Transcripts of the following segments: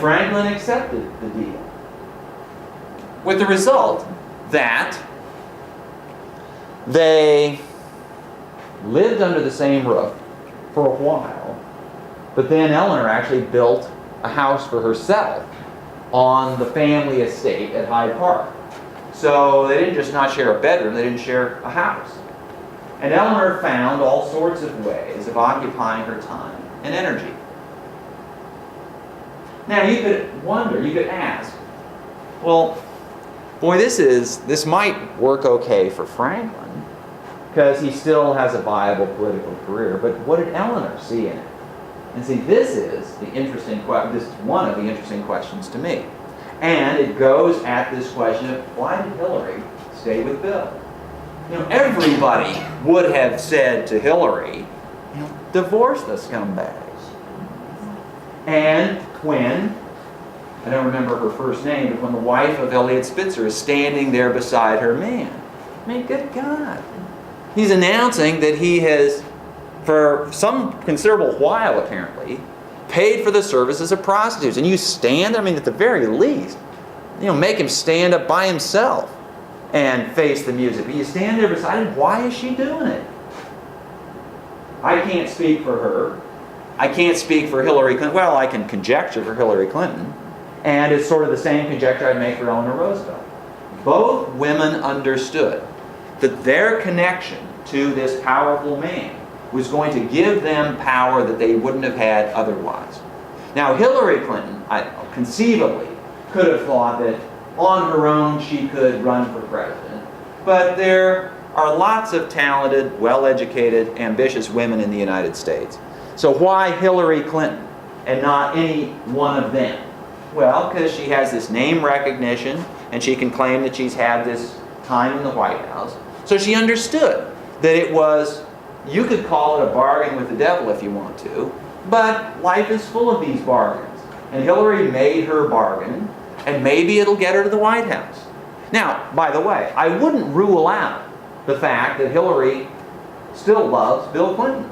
Franklin accepted the deal. With the result that they lived under the same roof for a while, but then Eleanor actually built a house for herself on the family estate at Hyde Park. So they didn't just not share a bedroom, they didn't share a house. And Eleanor found all sorts of ways of occupying her time and energy. Now you could wonder, you could ask, well, boy, this might work okay for Franklin, because he still has a viable political career, but what did Eleanor see in it? And see, this is the interesting question. This is one of the interesting questions to me. And it goes at this question of, why did Hillary stay with Bill? You know, everybody would have said to Hillary, you know, divorce the scumbags. And when, I don't remember her first name, but when the wife of Eliot Spitzer is standing there beside her man, I mean, good God. He's announcing that he has, for some considerable while apparently, paid for the services of prostitutes. And you stand there, I mean, at the very least, you know, make him stand up by himself and face the music. But you stand there beside him, why is she doing it? I can't speak for her. I can't speak for Hillary Clinton. Well, I can conjecture for Hillary Clinton. And it's sort of the same conjecture I'd make for Eleanor Roosevelt. Both women understood that their connection to this powerful man was going to give them power that they wouldn't have had otherwise. Now, Hillary Clinton, conceivably, could have thought that on her own she could run for president. But there are lots of talented, well-educated, ambitious women in the United States. So why Hillary Clinton and not any one of them? Well, because she has this name recognition, and she can claim that she's had this time in the White House. So she understood that it was, you could call it a bargain with the devil if you want to, but life is full of these bargains. And Hillary made her bargain, and maybe it'll get her to the White House. Now, by the way, I wouldn't rule out the fact that Hillary still loves Bill Clinton.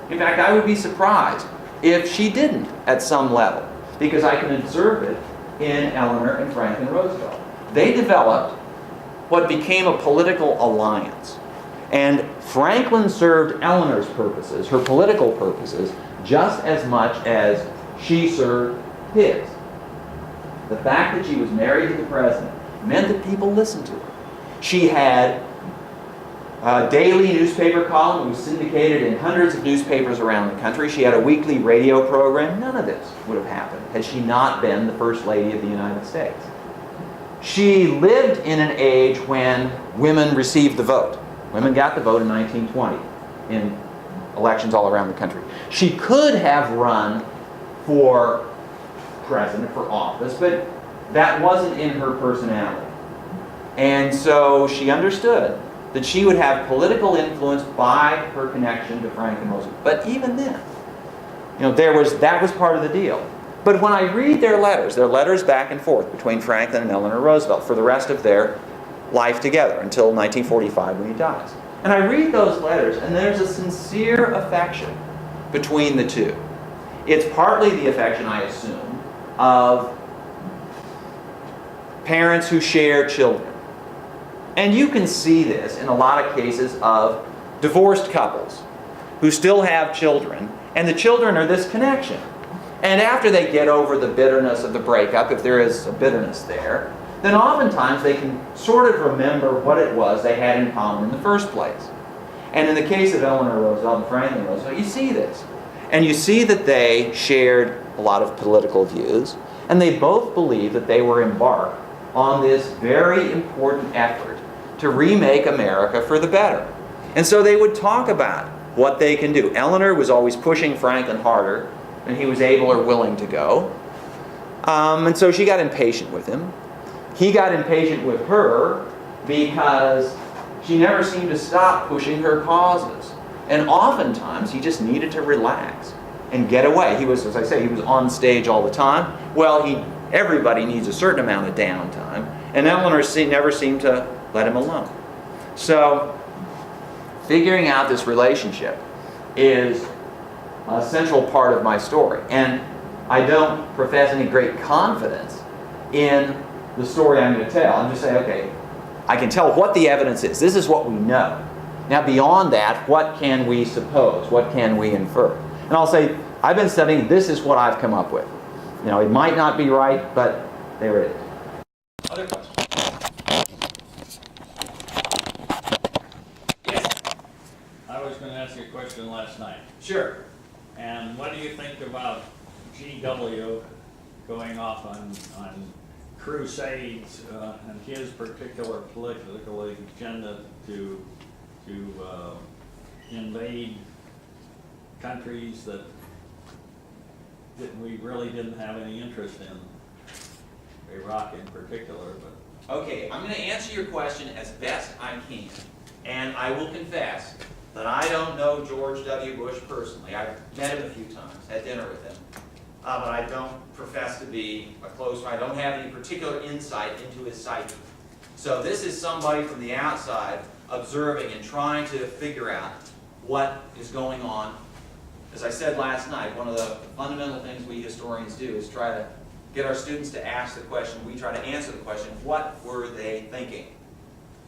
In fact, I would be surprised if she didn't at some level, because I can observe it in Eleanor and Franklin Roosevelt. They developed what became a political alliance. And Franklin served Eleanor's purposes, her political purposes, just as much as she served his. The fact that she was married to the president meant that people listened to her. She had a daily newspaper column that was syndicated in hundreds of newspapers around the country. She had a weekly radio program. None of this would have happened had she not been the First Lady of the United States. She lived in an age when women received the vote. Women got the vote in 1920 in elections all around the country. She could have run for president, for office, but that wasn't in her personality. And so she understood that she would have political influence by her connection to Franklin Roosevelt. But even then, you know, that was part of the deal. But when I read their letters back and forth between Franklin and Eleanor Roosevelt for the rest of their life together until 1945 when he dies. And I read those letters, and there's a sincere affection between the two. It's partly the affection, I assume, of parents who share children. And you can see this in a lot of cases of divorced couples who still have children, and the children are this connection. And after they get over the bitterness of the breakup, if there is a bitterness there, then oftentimes they can sort of remember what it was they had in common in the first place. And in the case of Eleanor Roosevelt and Franklin Roosevelt, you see this. And you see that they shared a lot of political views, and they both believed that they were embarked on this very important effort to remake America for the better. And so they would talk about what they can do. Eleanor was always pushing Franklin harder than he was able or willing to go. And so she got impatient with him. He got impatient with her because she never seemed to stop pushing her causes. And oftentimes he just needed to relax and get away. He was, as I say, he was on stage all the time. Well, everybody needs a certain amount of downtime. And Eleanor never seemed to let him alone. So figuring out this relationship is a central part of my story. And I don't profess any great confidence in the story I'm going to tell. I'm just saying, okay, I can tell what the evidence is. This is what we know. Now, beyond that, what can we suppose? What can we infer? And I'll say, I've been studying, this is what I've come up with. You know, it might not be right, but there it is. Other questions? Yes? I was going to ask you a question last night. Sure. And what do you think about G.W. going off on crusades and his particular political agenda to invade countries that we really didn't have any interest in, Iraq in particular? But Okay, I'm going to answer your question as best I can. And I will confess that I don't know George W. Bush personally. I've met him a few times, had dinner with him. But I don't profess to be a close friend. I don't have any particular insight into his psyche. So this is somebody from the outside observing and trying to figure out what is going on. As I said last night, one of the fundamental things we historians do is try to get our students to ask the question. We try to answer the question, what were they thinking?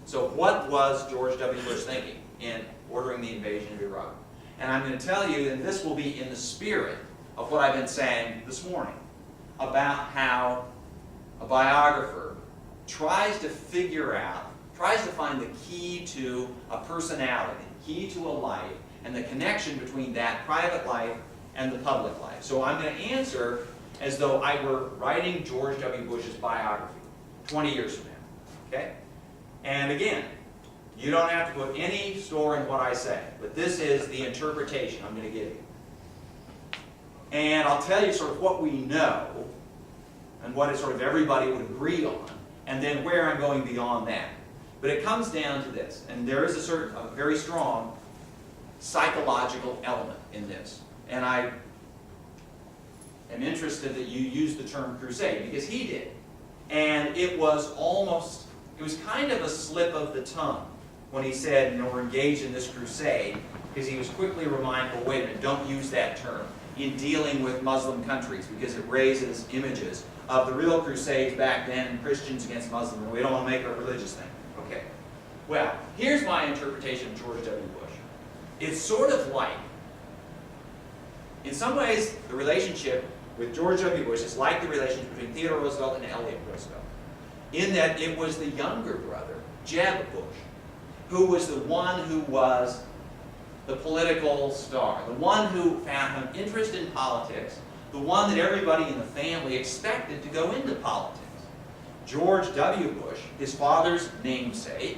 So what was George W. Bush thinking in ordering the invasion of Iraq? And I'm going to tell you, and this will be in the spirit of what I've been saying this morning, about how a biographer tries to figure out, tries to find the key to a personality, key to a life, and the connection between that private life and the public life. So I'm going to answer as though I were writing George W. Bush's biography 20 years from now. Okay? And again, you don't have to put any store in what I say, but this is the interpretation I'm going to give you. And I'll tell you sort of what we know and what sort of everybody would agree on, and then where I'm going beyond that. But it comes down to this, and there is a very strong psychological element in this. And I am interested that you use the term crusade, because he did. And it was kind of a slip of the tongue when he said, you know, we're engaged in this crusade, because he was quickly reminded, well, wait a minute, don't use that term in dealing with Muslim countries, because it raises images of the real crusades back then, Christians against Muslims, and we don't want to make it a religious thing. Okay. Well, here's my interpretation of George W. Bush. It's sort of like, in some ways, the relationship with George W. Bush is like the relationship between Theodore Roosevelt and Elliott Roosevelt, in that it was the younger brother, Jeb Bush, who was the one who was the political star, the one who found an interest in politics, the one that everybody in the family expected to go into politics. George W. Bush, his father's namesake,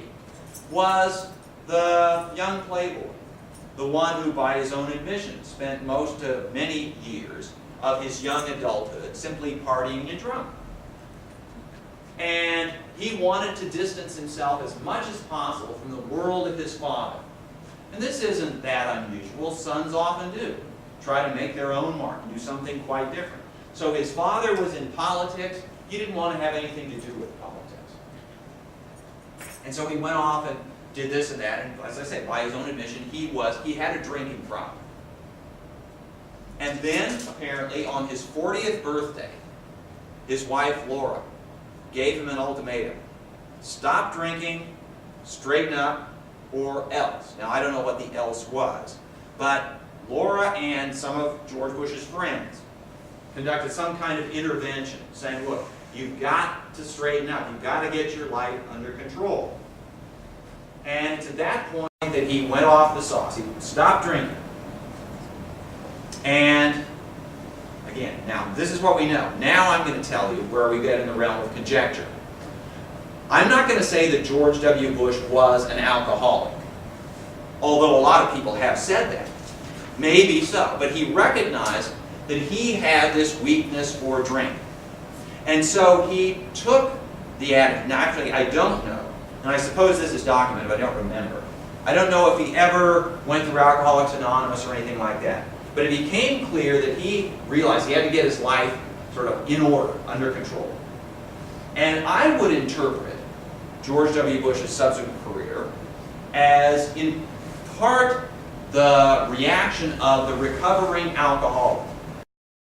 was the young playboy, the one who, by his own admission, spent many years of his young adulthood simply partying and drunk. And he wanted to distance himself as much as possible from the world of his father. And this isn't that unusual. Sons often do. Try to make their own mark and do something quite different. So his father was in politics. He didn't want to have anything to do with politics. And so he went off and did this and that. And as I say, by his own admission, he had a drinking problem. And then, apparently, on his 40th birthday, his wife, Laura, gave him an ultimatum. Stop drinking, straighten up, or else. Now, I don't know what the else was, but Laura and some of George Bush's friends conducted some kind of intervention, saying, look, you've got to straighten up. You've got to get your life under control. And to that point that he went off the sauce. He stopped drinking. And again, now this is what we know. Now I'm going to tell you where we get in the realm of conjecture. I'm not going to say that George W. Bush was an alcoholic, although a lot of people have said that. Maybe so, but he recognized that he had this weakness for drink. And so he took the attitude. Now actually, I don't know, and I suppose this is documented, but I don't remember. I don't know if he ever went through Alcoholics Anonymous or anything like that. But it became clear that he realized he had to get his life sort of in order, under control. And I would interpret George W. Bush's subsequent career as, in part, the reaction of the recovering alcoholic.